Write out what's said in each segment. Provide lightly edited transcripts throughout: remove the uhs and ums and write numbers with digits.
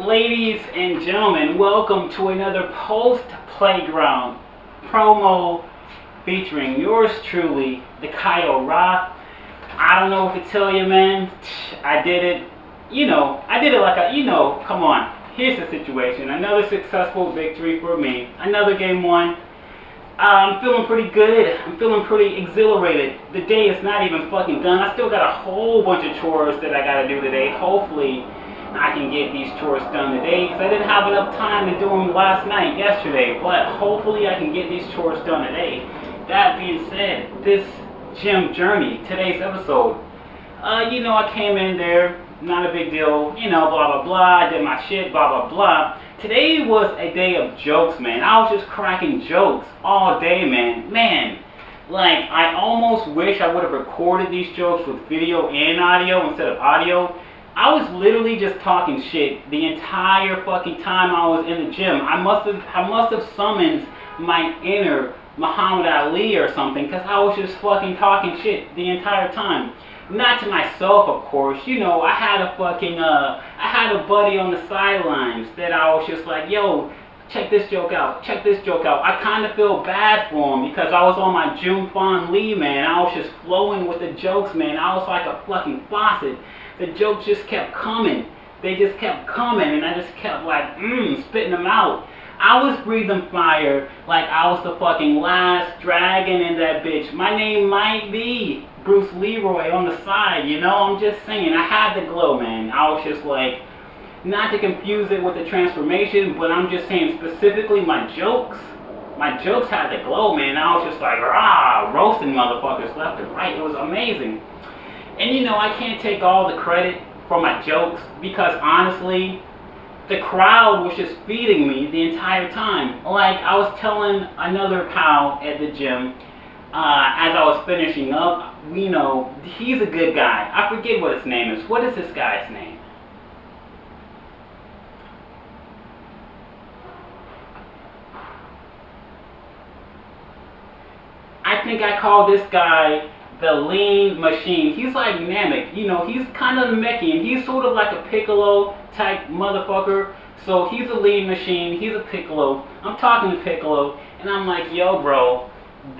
Ladies and gentlemen, welcome to another post-playground promo featuring yours truly, the Kyle Rock. I don't know what to tell you, man. I did it. I did it like come on. Here's the situation. Another successful victory for me. Another game won. I'm feeling pretty good. I'm feeling pretty exhilarated. The day is not even fucking done. I still got a whole bunch of chores that I gotta do today. Hopefully, I can get these chores done today because I didn't have enough time to do them yesterday. But hopefully, I can get these chores done today. That being said, this gym journey, today's episode, I came in there, not a big deal, blah blah blah. I did my shit, blah blah blah. Today was a day of jokes, man. I was just cracking jokes all day, man. Like, I almost wish I would have recorded these jokes with video and audio instead of audio. I was literally just talking shit the entire fucking time I was in the gym. I must have summoned my inner Muhammad Ali or something, because I was just fucking talking shit the entire time. Not to myself, of course. I had a buddy on the sidelines that I was just like, yo, check this joke out. I kind of feel bad for him because I was on my June Fon Lee, man. I was just flowing with the jokes, man. I was like a fucking faucet. The jokes just kept coming. They just kept coming, and I just kept like, spitting them out. I was breathing fire like I was the fucking last dragon in that bitch. My name might be Bruce Leroy on the side, I'm just saying. I had the glow, man. I was just like, not to confuse it with the transformation, but I'm just saying specifically my jokes had the glow, man. I was just like, roasting motherfuckers left and right. It was amazing. And I can't take all the credit for my jokes because honestly, the crowd was just feeding me the entire time. Like, I was telling another pal at the gym, as I was finishing up, he's a good guy. I forget what his name is. What is this guy's name? I think I call this guy the lean machine. He's like Namek, he's kind of Namekian. He's sort of like a Piccolo type motherfucker. So he's a lean machine, he's a Piccolo. I'm talking to Piccolo, and I'm like, yo bro,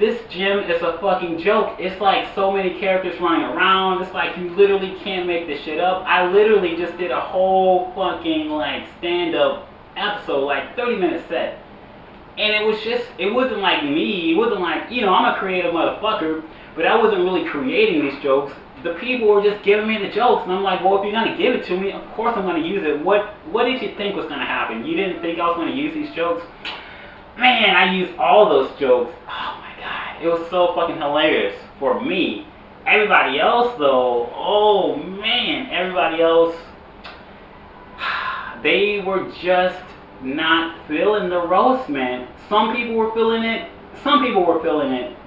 this gym is a fucking joke. It's like so many characters running around. It's like you literally can't make this shit up. I literally just did a whole fucking like stand-up episode, like 30-minute set. And it wasn't like me. It wasn't like, I'm a creative motherfucker, but I wasn't really creating these jokes. The people were just giving me the jokes, and I'm like, well, if you're gonna give it to me, of course I'm gonna use it. What did you think was gonna happen? You didn't think I was gonna use these jokes? Man, I used all those jokes. Oh my god, it was so fucking hilarious for me. Everybody else though, oh man, everybody else, they were just not feeling the roast, man. Some people were feeling it,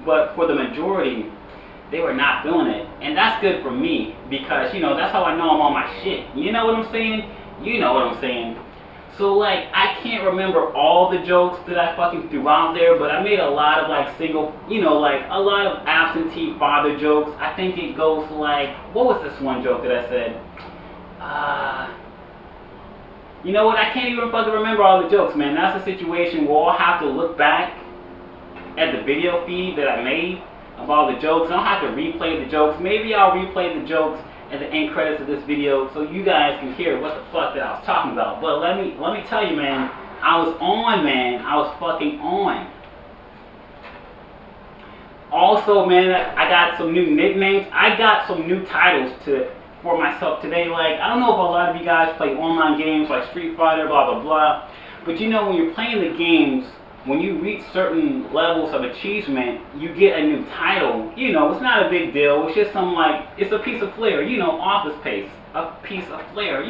but for the majority, they were not feeling it. And that's good for me, because, that's how I know I'm on my shit. You know what I'm saying? You know what I'm saying. So, like, I can't remember all the jokes that I fucking threw out there, but I made a lot of, like, a lot of absentee father jokes. I think it goes like, what was this one joke that I said? You know what? I can't even fucking remember all the jokes, man. That's a situation where I'll have to look back at the video feed that I made of all the jokes. I don't have to replay the jokes. Maybe I'll replay the jokes at the end credits of this video so you guys can hear what the fuck that I was talking about. But let me tell you, man, I was on, man. I was fucking on. Also, man, I got some new nicknames. I got some new titles for myself today. Like, I don't know if a lot of you guys play online games like Street Fighter, blah blah blah, but when you're playing the games, when you reach certain levels of achievement, you get a new title. It's not a big deal. It's just it's a piece of flair, office space, a piece of flair,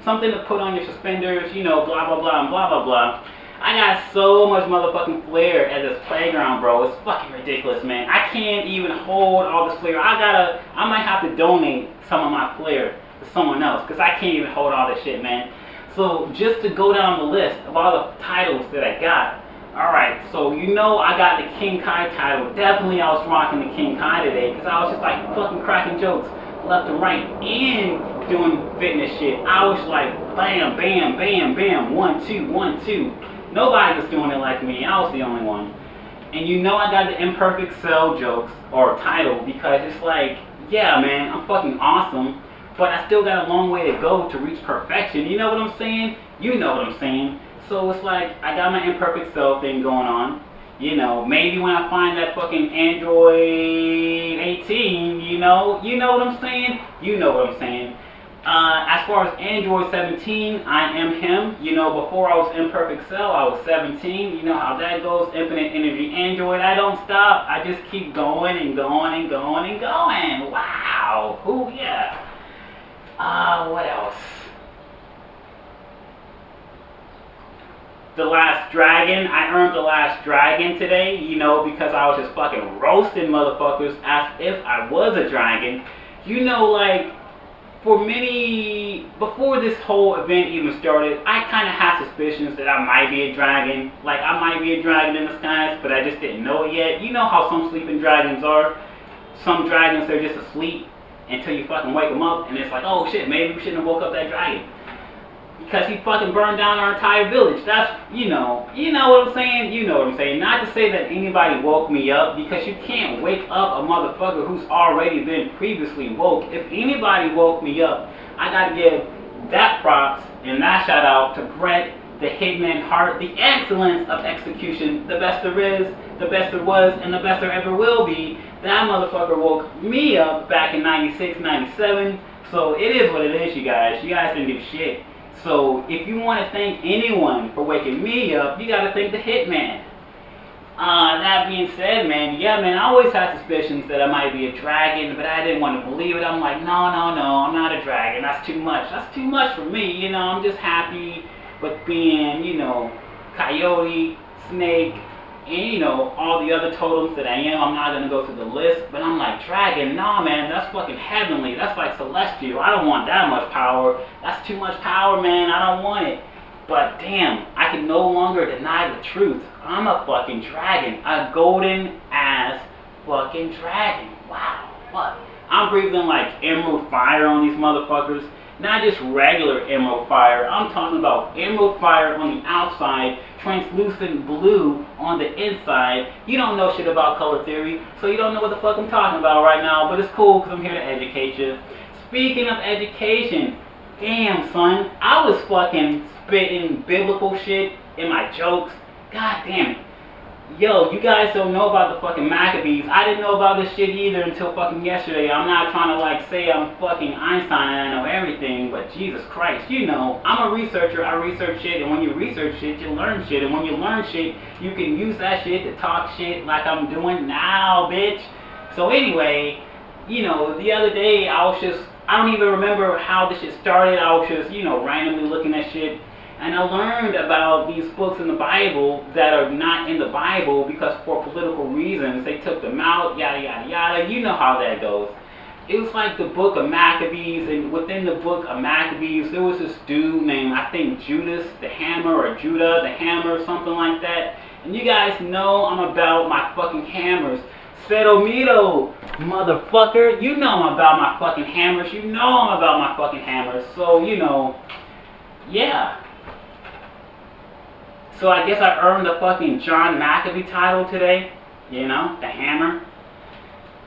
something to put on your suspenders, blah blah blah and blah blah blah. I got so much motherfucking flair at this playground, bro. It's fucking ridiculous, man. I can't even hold all this flair. I might have to donate some of my flair to someone else, because I can't even hold all this shit, man. So just to go down the list of all the titles that I got. Alright, so I got the King Kai title. Definitely I was rocking the King Kai today, because I was just like fucking cracking jokes. left and right and doing fitness shit. I was like, bam, bam, bam, bam, 1, 2, 1, 2. Nobody was doing it like me. I was the only one. And you know I got the imperfect cell jokes or title because it's like, yeah, man, I'm fucking awesome, but I still got a long way to go to reach perfection. You know what I'm saying? You know what I'm saying. So it's like I got my imperfect cell thing going on. You know, maybe when I find that fucking Android 18, you know what I'm saying? You know what I'm saying. As far as Android 17, I am him. You know, before I was Imperfect Cell, I was 17. You know how that goes. Infinite Energy Android. I don't stop. I just keep going and going and going and going. Wow. Who? Yeah. What else? The Last Dragon. I earned The Last Dragon today, you know, because I was just fucking roasting motherfuckers as if I was a dragon. You know, like, for many, before this whole event even started, I kind of had suspicions that I might be a dragon. Like, I might be a dragon in the skies, but I just didn't know it yet. You know how some sleeping dragons are? Some dragons, they're just asleep until you fucking wake them up, and it's like, oh shit, maybe we shouldn't have woke up that dragon. Because he fucking burned down our entire village. That's, you know what I'm saying? You know what I'm saying. Not to say that anybody woke me up, because you can't wake up a motherfucker who's already been previously woke. If anybody woke me up, I gotta give that props and that shout out to Brett, the Hitman Hart, the excellence of execution, the best there is, the best there was, and the best there ever will be. That motherfucker woke me up back in 96, 97. So it is what it is, you guys. You guys didn't do shit. So if you want to thank anyone for waking me up, you got to thank the Hitman. That being said, man, yeah, man, I always had suspicions that I might be a dragon, but I didn't want to believe it. I'm like, no, I'm not a dragon. That's too much. That's too much for me. You know, I'm just happy with being, you know, coyote, snake, and, you know, all the other totems that I am. I'm not going to go through the list, but I'm like, dragon, nah, man, that's fucking heavenly. That's like celestial. I don't want that much power. That's too much power, man. I don't want it. But damn, I can no longer deny the truth. I'm a fucking dragon. A golden ass fucking dragon. Wow, fuck. I'm breathing like emerald fire on these motherfuckers. Not just regular emerald fire. I'm talking about emerald fire on the outside, translucent blue on the inside. You don't know shit about color theory, so you don't know what the fuck I'm talking about right now, but it's cool because I'm here to educate you. Speaking of education, damn, son, I was fucking spitting biblical shit in my jokes. God damn it. Yo, you guys don't know about the fucking Mack of Bees. I didn't know about this shit either until fucking yesterday. I'm not trying to like say I'm fucking Einstein and I know everything, but Jesus Christ, you know, I'm a researcher. I research shit, and when you research shit, you learn shit, and when you learn shit, you can use that shit to talk shit like I'm doing now, bitch. So anyway, you know, the other day I don't even remember how this shit started. I was just, you know, randomly looking at shit. And I learned about these books in the Bible that are not in the Bible because for political reasons they took them out, yada yada yada. You know how that goes. It was like the book of Maccabees, and within the book of Maccabees there was this dude named, I think, Judas the Hammer, or Judah the Hammer, something like that. And you guys know I'm about my fucking hammers. Cedomito, motherfucker. You know I'm about my fucking hammers. You know I'm about my fucking hammers. So, you know, yeah. So I guess I earned the fucking John Maccabee title today, you know, the hammer.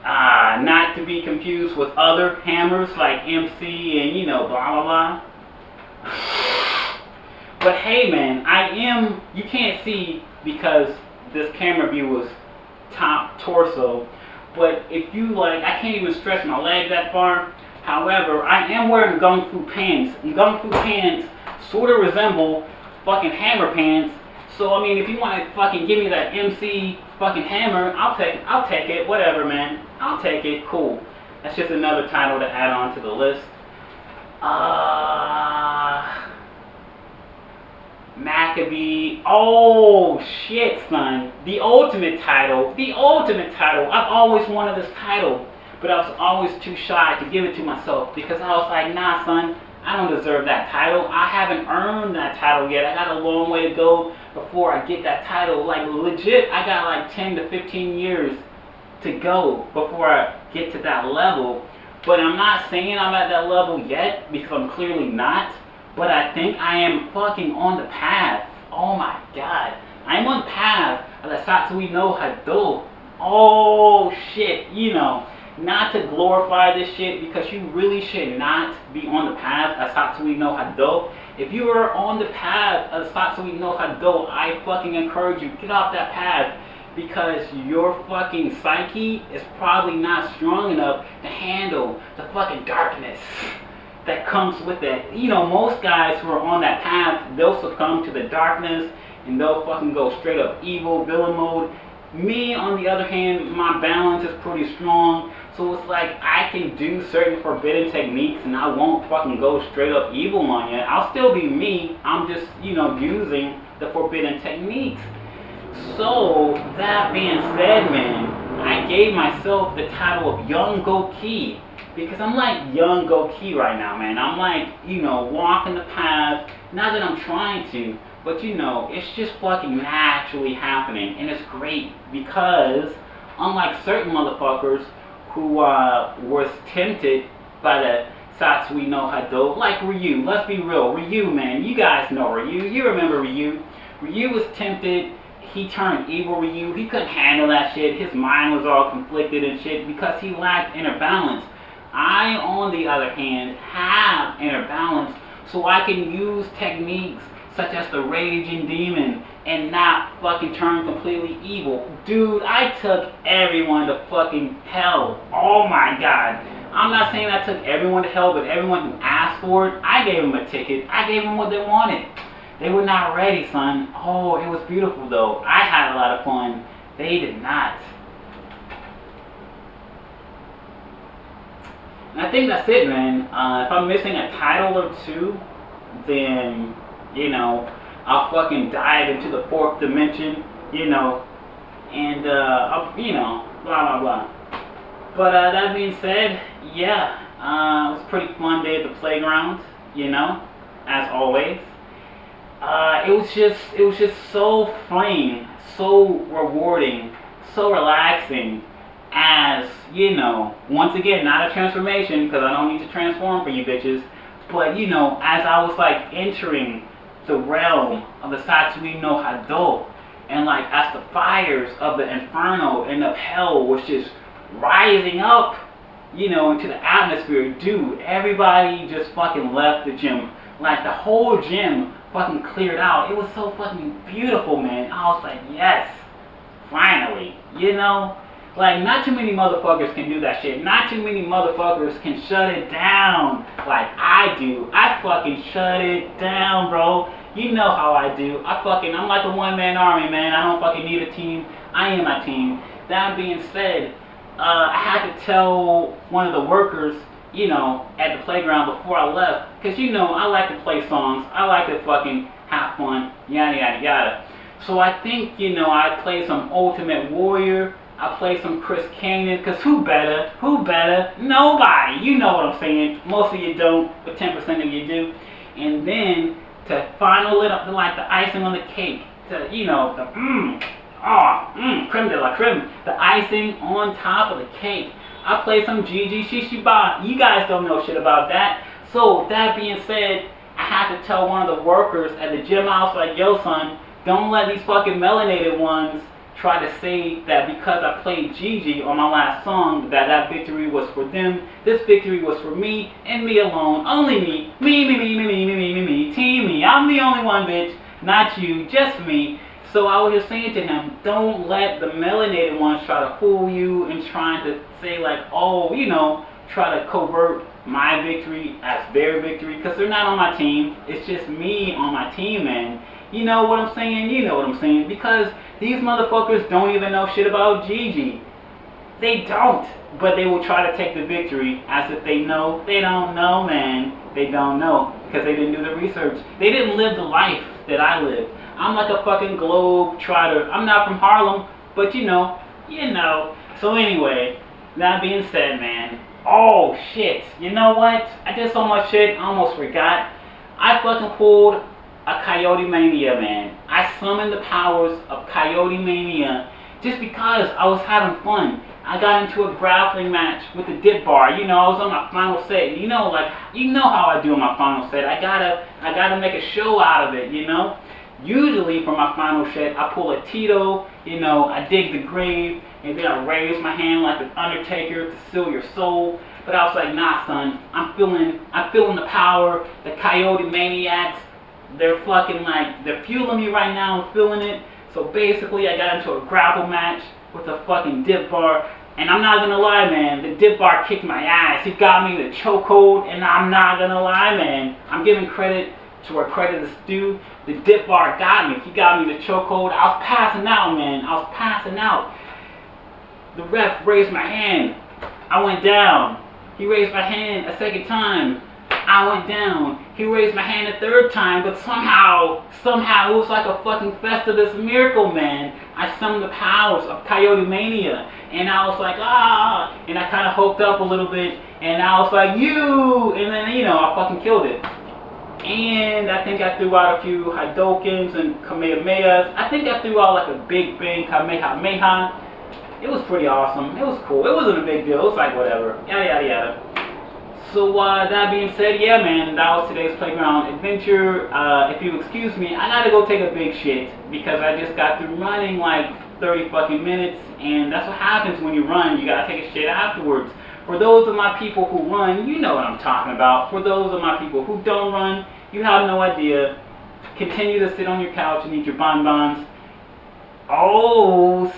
Not to be confused with other hammers like MC and, you know, blah blah blah. But hey man, you can't see because this camera view was top torso, but if you like, I can't even stretch my leg that far. However, I am wearing Kung Fu pants, and Kung Fu pants sort of resemble fucking hammer pants. So I mean, if you want to fucking give me that MC fucking hammer, I'll take it, whatever, man. I'll take it, cool. That's just another title to add on to the list. Maccabee. Oh shit, son. The ultimate title. I've always wanted this title, but I was always too shy to give it to myself because I was like, nah, son, I don't deserve that title. I haven't earned that title yet. I got a long way to go before I get that title. Like legit, I got like 10 to 15 years to go before I get to that level. But I'm not saying I'm at that level yet because I'm clearly not. But I think I am fucking on the path. Oh my god. I'm on the path of the Satsui no Hado. Oh shit, not to glorify this shit because you really should not be on the path of Satsui no Hado. If you are on the path of Satsui no Hado, I fucking encourage you, get off that path because your fucking psyche is probably not strong enough to handle the fucking darkness that comes with it. Most guys who are on that path, they'll succumb to the darkness and they'll fucking go straight up evil, villain mode. Me, on the other hand, my balance is pretty strong, so it's like I can do certain forbidden techniques and I won't fucking go straight up evil on you. I'll still be me, I'm just, using the forbidden techniques. So, that being said, man, I gave myself the title of Young Goki because I'm like young Goki right now, man. I'm like, walking the path, not that I'm trying to, but it's just fucking naturally happening, and it's great because unlike certain motherfuckers who was tempted by the Satsui no Hado, like Ryu, let's be real, Ryu, man, you guys know Ryu, you remember Ryu. Ryu was tempted, he turned evil Ryu, he couldn't handle that shit, his mind was all conflicted and shit because he lacked inner balance. I, on the other hand, have inner balance, so I can use techniques such as the Raging Demon and not fucking turn completely evil. Dude, I took everyone to fucking hell. Oh my god. I'm not saying I took everyone to hell, but everyone who asked for it, I gave them a ticket. I gave them what they wanted. They were not ready, son. Oh, it was beautiful though. I had a lot of fun. They did not. And I think that's it, man. If I'm missing a title or two, then, I'll fucking dive into the fourth dimension, and, I'll, blah, blah, blah. But, that being said, yeah, it was a pretty fun day at the playground, as always. It was just so freeing, so rewarding, so relaxing, as, once again, not a transformation, because I don't need to transform for you bitches, but, as I was, like, entering the realm of the Satsui no Hado, and, like, as the fires of the inferno and of hell was just rising up, into the atmosphere, dude, everybody just fucking left the gym. Like, the whole gym fucking cleared out. It was so fucking beautiful, man. I was like, yes, finally, Like, not too many motherfuckers can do that shit. Not too many motherfuckers can shut it down like I do. I fucking shut it down, bro. You know how I do. I'm like a one-man army, man. I don't fucking need a team. I am my team. That being said, I had to tell one of the workers, at the playground before I left, because, I like to play songs. I like to fucking have fun, yada, yada, yada. So I think, I played some Ultimate Warrior. I play some Chris Canyon, because who better? Who better? Nobody. You know what I'm saying. Most of you don't, but 10% of you do. And then, to final it up, like the icing on the cake, to, the creme de la creme, the icing on top of the cake. I play some Gigi Shishiba. You guys don't know shit about that. So, that being said, I had to tell one of the workers at the gym house, like, yo, son, don't let these fucking melanated ones try to say that because I played Gigi on my last song that victory was for them. This victory was for me and me alone. Only me. Me. Team me. I'm the only one, bitch. Not you. Just me. So I was just saying to him, don't let the melanated ones try to fool you and trying to say like, oh, try to covert my victory as their victory. Because they're not on my team. It's just me on my team, man. You know what I'm saying? You know what I'm saying. Because these motherfuckers don't even know shit about Gigi. They don't. But they will try to take the victory as if they know. They don't know, man. They don't know. Because they didn't do the research. They didn't live the life that I lived. I'm like a fucking globe trotter. I'm not from Harlem. But you know. So anyway, that being said, man. Oh, shit. You know what? I did so much shit, I almost forgot. I fucking pulled a Coyote Mania, man. I summoned the powers of Coyote Mania just because I was having fun. I got into a grappling match with the dip bar. You know, I was on my final set. You know, like, you know how I do on my final set. I gotta make a show out of it, you know? Usually for my final set, I pull a Tito, you know, I dig the grave, and then I raise my hand like the Undertaker to seal your soul. But I was like, nah, son, I'm feeling the power. The Coyote Maniacs, they're fucking like, they're fueling me right now. I'm feeling it. So basically, I got into a grapple match with a fucking dip bar. And I'm not gonna lie, man, the dip bar kicked my ass. He got me the chokehold, and I'm not gonna lie, man. I'm giving credit to where credit is due. The dip bar got me. He got me the chokehold. I was passing out, man. I was passing out. The ref raised my hand. I went down. He raised my hand a second time. I went down. He raised my hand a third time, but somehow it was like a fucking Festivus miracle, man. I summoned the powers of Coyote Mania, and I was like, ah, and I kind of hulked up a little bit, and I was like, you, and then, you know, I fucking killed it. And I think I threw out a few Hadokens and Kamehamehas. I think I threw out like a Big Bang Kamehameha. It was pretty awesome. It was cool. It wasn't a big deal. It was like whatever. Yada yada yada. So that being said, yeah, man, that was today's playground adventure. If you excuse me, I gotta go take a big shit because I just got through running like 30 fucking minutes, and that's what happens when you run. You gotta take a shit afterwards. For those of my people who run, you know what I'm talking about. For those of my people who don't run, you have no idea. Continue to sit on your couch and eat your bonbons. Oh.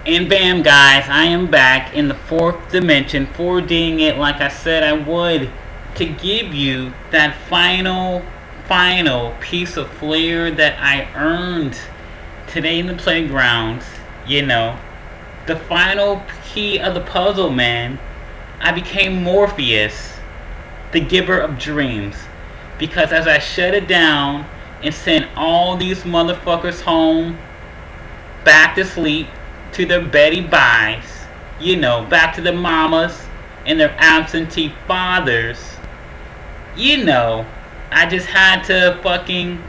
And bam, guys, I am back in the 4th dimension, 4D'ing it like I said I would, to give you that final piece of flair that I earned today in the playgrounds. You know, the final key of the puzzle, man. I became Morpheus, the giver of dreams, because as I shut it down and sent all these motherfuckers home, back to sleep, to their Betty Buys, you know, back to their mamas and their absentee fathers, you know, I just had to fucking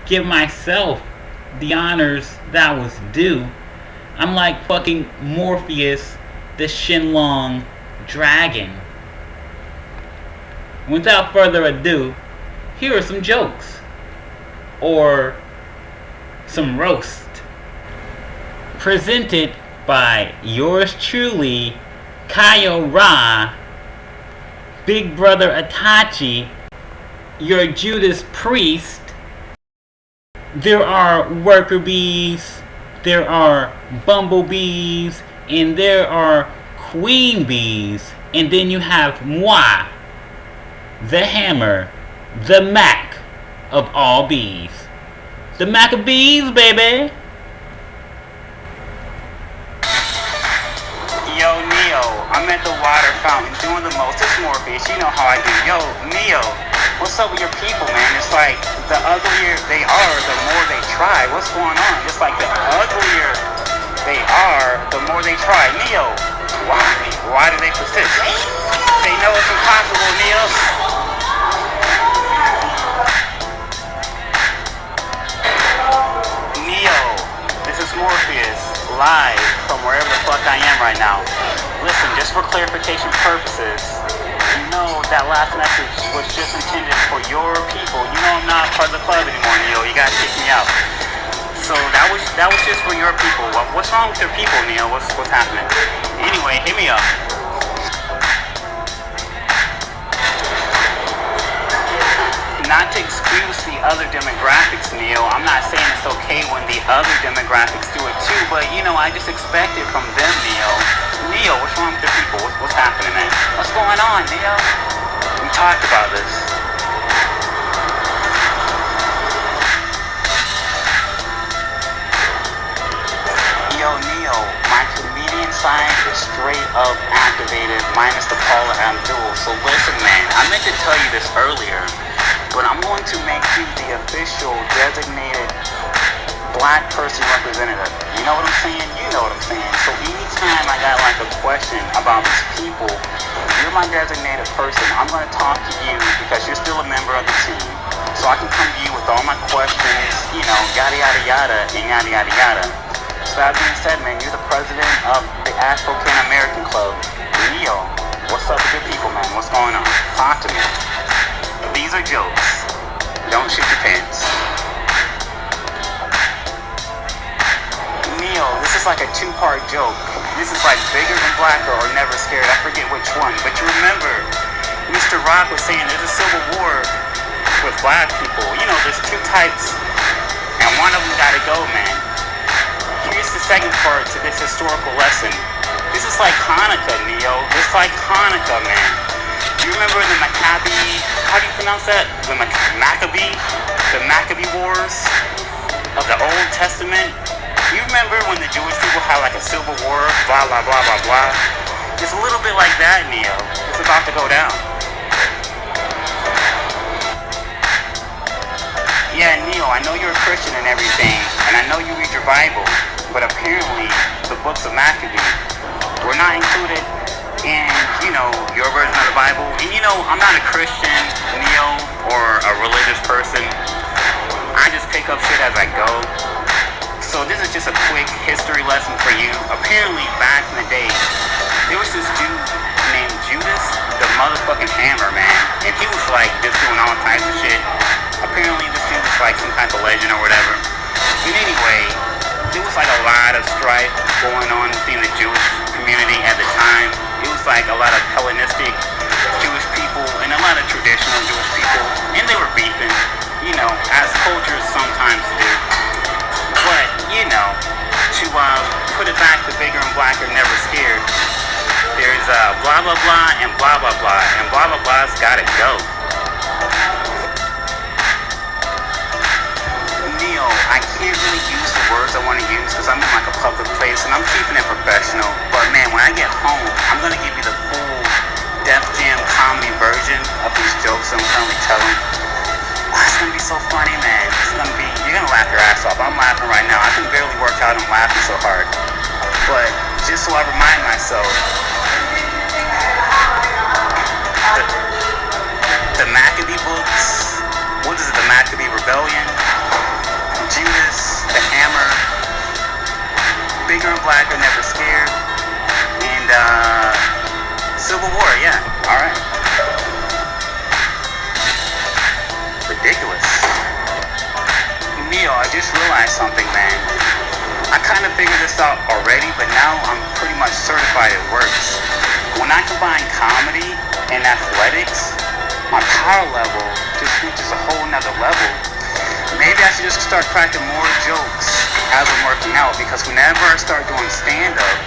give myself the honors that was due. I'm like fucking Morpheus, the Shenlong dragon. Without further ado, here are some jokes, or some roast, presented by yours truly, Kaio Ra, Big Brother Itachi, your Judas Priest. There are worker bees, there are bumblebees, and there are queen bees. And then you have moi, the hammer, the Mack of all bees. The Mack of Bees, baby! Yo, Neo, I'm at the water fountain doing the most. It's Morpheus, you know how I do. Yo, Neo, what's up with your people, man? It's like the uglier they are, the more they try. What's going on? It's like the uglier they are, the more they try. Neo, why? Why do they persist? They know it's impossible, Neo. Neo, this is Morpheus, live from wherever the fuck I am right now. Listen, just for clarification purposes, you know that last message was just intended for your people. You know I'm not part of the club anymore, Neo. You gotta kick me out. So that was just for your people. What's wrong with your people, Neo? What's happening? Anyway, hit me up. Not to excuse the other demographics, Neo. I'm not saying it's okay when the other demographics do it too, but you know, I just expect it from them, Neo. Neo, what's wrong with the people? What's happening, man? What's going on, Neo? We talked about this. Yo, Neo, my comedian side is straight up activated, minus the Paula Abdul. So listen, man, I meant to tell you this earlier, but I'm going to make you the official designated black person representative. You know what I'm saying? You know what I'm saying. So anytime I got like a question about these people, you're my designated person. I'm going to talk to you because you're still a member of the team. So I can come to you with all my questions, you know, yada yada yada and yada yada yada. So that being said, man, you're the president of the Afro-American Club. Neo, what's up with your people, man? What's going on? Talk to me. These are jokes. Don't shoot your pants. Neo, this is like a two-part joke. This is like bigger than blacker or never scared. I forget which one. But you remember, Mr. Rock was saying there's a civil war with black people. You know, there's two types, and one of them gotta go, man. Here's the second part to this historical lesson. This is like Hanukkah, Neo. It's like Hanukkah, man. Do you remember the Maccabee, how do you pronounce that? The Mack of Bees? The Maccabee Wars of the Old Testament? You remember when the Jewish people had like a civil war, blah, blah, blah, blah, blah? It's a little bit like that, Neo. It's about to go down. Yeah, Neo, I know you're a Christian and everything, and I know you read your Bible, but apparently the books of Maccabee were not included in, you know, your version of the Bible. And you know, I'm not a Christian, Neo, or a religious person. I just pick up shit as I go. So this is just a quick history lesson for you. Apparently back in the day, there was this dude named Judas, the motherfucking Hammer, man. And he was like just doing all types of shit. Apparently this dude was like some type of legend or whatever. But anyway, there was like a lot of strife going on within the Jewish community at the time. It was like a lot of Hellenistic Jewish people and a lot of traditional Jewish people. And they were beefing, you know, as cultures sometimes do. But, you know, to put it back to bigger and blacker, never scared, there's blah blah blah and blah blah blah, and blah blah blah's gotta go. Neo, I can't really use the words I want to use because I'm in like a public place and I'm keeping it professional. But man, when I get home, I'm gonna give you the full Def Jam comedy version of these jokes I'm currently telling. It's gonna be so funny, man. You're gonna laugh your ass off. I'm laughing right now. I can barely work out. I'm laughing so hard. But just so I remind myself, the Maccabee books, what is it, the Maccabee Rebellion, Judas, the Hammer, bigger and blacker, never scared, and Civil War, yeah, alright. Ridiculous. Neo, I just realized something, man. I kind of figured this out already, but now I'm pretty much certified it works. When I combine comedy and athletics, my power level just reaches a whole nother level. Maybe I should just start cracking more jokes as I'm working out, because whenever I start doing stand-up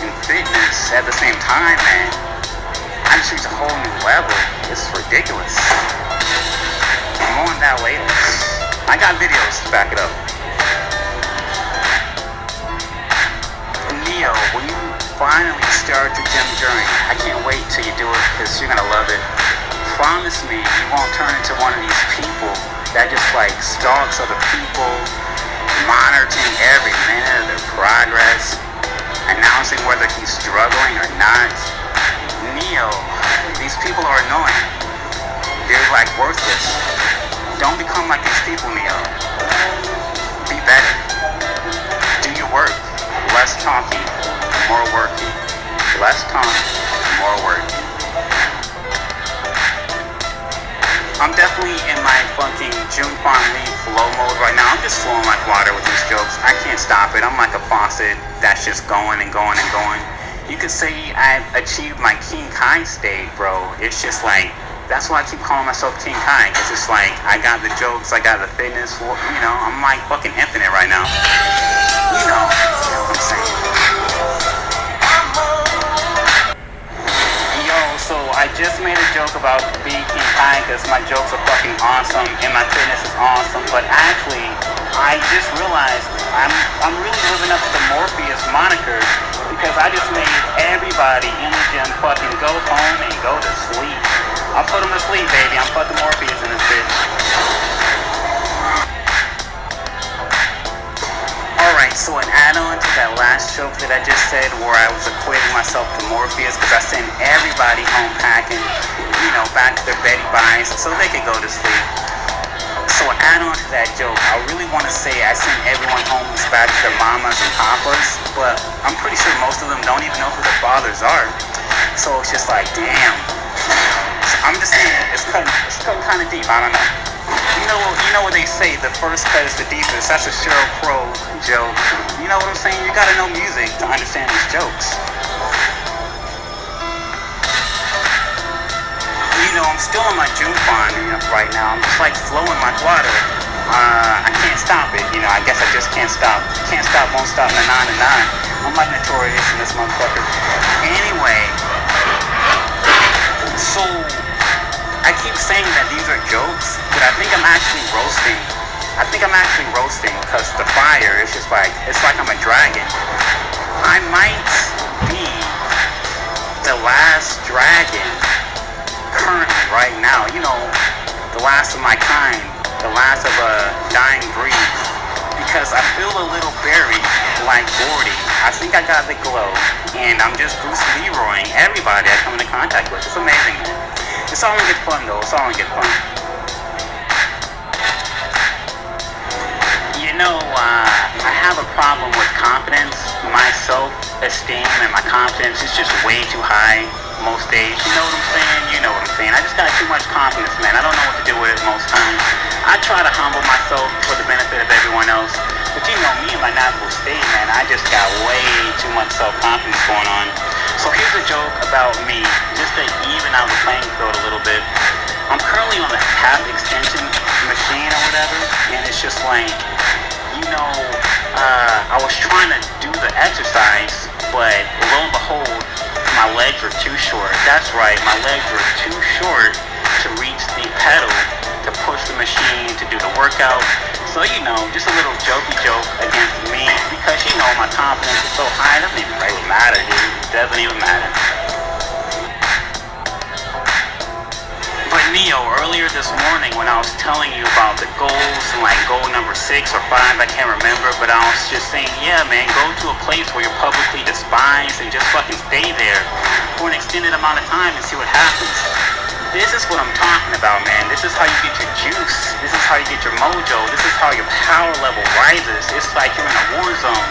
and fitness at the same time, man, I just reach a whole new level. It's ridiculous. More on that later. I got videos to back it up. Neo, when you finally start your gym journey, I can't wait till you do it because you're gonna love it. Promise me you won't turn into one of these people that just like stalks other people, monitoring every minute of their progress, announcing whether he's struggling or not. Neo, these people are annoying. They're like worthless. Don't become like these people, Neo. Be better. Do your work. Less talking, more working. Less talking, more working. I'm definitely in my fucking June Farm League flow mode right now. I'm just flowing like water with these jokes. I can't stop it. I'm like a faucet that's just going and going and going. You could say I've achieved my King Kai state, bro. It's just like, that's why I keep calling myself King Kai, because it's like, I got the jokes, I got the fitness, you know, I'm like fucking infinite right now. You know what I'm saying. Yo, so I just made a joke about being King Kai, because my jokes are fucking awesome, and my fitness is awesome, but actually, I just realized I'm really living up to the Morpheus moniker, because I just made everybody in the gym fucking go home and go to sleep. I'll put them to sleep, baby. I'm fucking Morpheus in this bitch. Alright, so an add-on to that last joke that I just said where I was equating myself to Morpheus because I sent everybody home packing, back to their Betty Buys so they could go to sleep. So an add-on to that joke, I really want to say I sent everyone home back to their mamas and papas, but I'm pretty sure most of them don't even know who their fathers are. So it's just like, damn. So I'm just saying, it's cutting kind of deep, I don't know. You know what they say, the first cut is the deepest. That's a Sheryl Crow joke. You know what I'm saying? You gotta know music to understand these jokes. I'm still in my June bond right now. I'm just like flowing like water. I can't stop it. I guess I just can't stop. Can't stop, won't stop, na. I'm like Notorious in this motherfucker. Anyway, so I keep saying that these are jokes, but I think I'm actually roasting. Because the fire is just like, it's like I'm a dragon. I might be the last dragon currently right now. The last of my kind, the last of a dying breed. Because I feel a little buried, like Gordy. I think I got the glow, and I'm just Bruce Leroying everybody I come into contact with. It's amazing, man. It's all in good fun, though. It's all in good fun. I have a problem with confidence. My self-esteem and my confidence is just way too high most days. You know what I'm saying? I just got too much confidence, man. I don't know what to do with it most times. I try to humble myself for the benefit of everyone else. But me in my natural state, man, I just got way too much self-confidence going on. So here's a joke about me, just to even out the playing field a little bit. I'm currently on the tap extension machine or whatever, and it's just like, I was trying to do the exercise, but lo and behold, my legs were too short. That's right, my legs were too short to reach the pedal to push the machine to do the workout. So, just a little jokey joke against me, because my confidence is so high, it doesn't even really matter, dude. It doesn't even matter. But Neo, earlier this morning when I was telling you about the goals, and like goal number 6 or 5, I can't remember, but I was just saying, yeah, man, go to a place where you're publicly despised and just fucking stay there for an extended amount of time and see what happens. This is what I'm talking about, man. This is how you get your juice. This is how you get your mojo. This is how your power level rises. It's like you're in a war zone.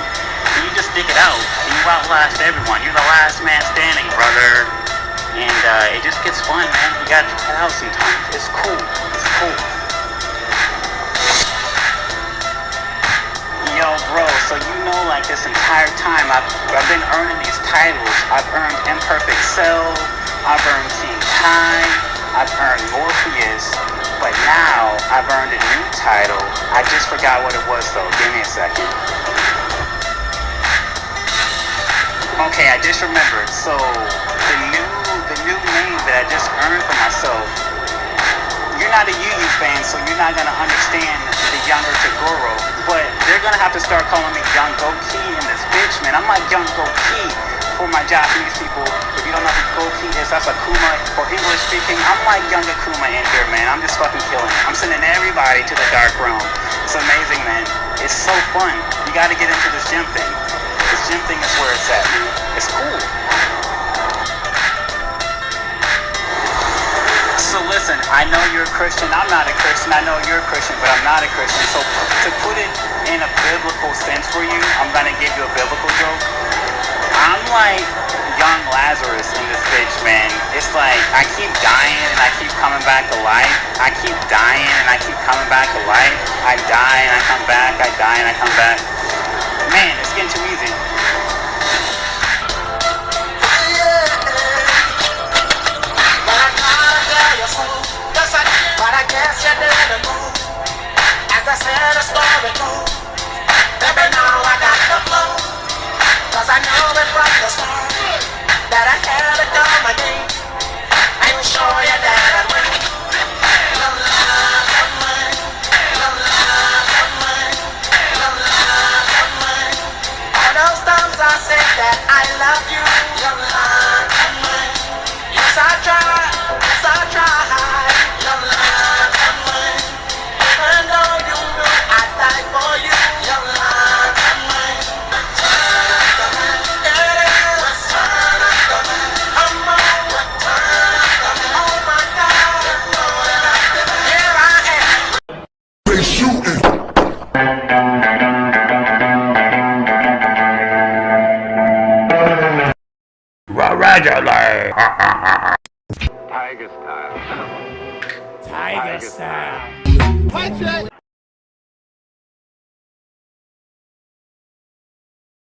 And you just stick it out, and you outlast everyone. You're the last man standing, brother. And it just gets fun, man. You gotta try it out sometimes. It's cool. It's cool. Yo, bro, so like this entire time I've been earning these titles. I've earned Imperfect Cell, I've earned King Kai, I've earned Morpheus, but now I've earned a new title. I just forgot what it was though. Give me a second. Okay, I just remembered. So the new name that I just earned for myself. You're not a Yu fan, so you're not gonna understand the younger Tagoro. But they're gonna have to start calling me Young Goki in this bitch, man. I'm like Young Goki for my Japanese people. If you don't know who Goki is, that's Akuma. For English speaking, I'm like Young Akuma in here, man. I'm just fucking killing it. I'm sending everybody to the dark realm. It's amazing, man. It's so fun. You gotta get into this gym thing. This gym thing is where it's at, man. It's cool. So listen, I know you're a Christian, I'm not a Christian, I know you're a Christian, but I'm not a Christian. So to put it in a biblical sense for you, I'm gonna give you a biblical joke. I'm like young Lazarus in this bitch, man. It's like I keep dying and I keep coming back to life. I keep dying and I keep coming back to life. I die and I come back, I die and I come back. Man, it's getting too easy. But I guess you didn't move. As I said, a story goes. Baby, now I got the flow. Cause I know it from the start that I had to come again and show you that I win. No love of mine. No love of mine. No love of mine. All those times I Allegedly. Tiger style. Tiger style.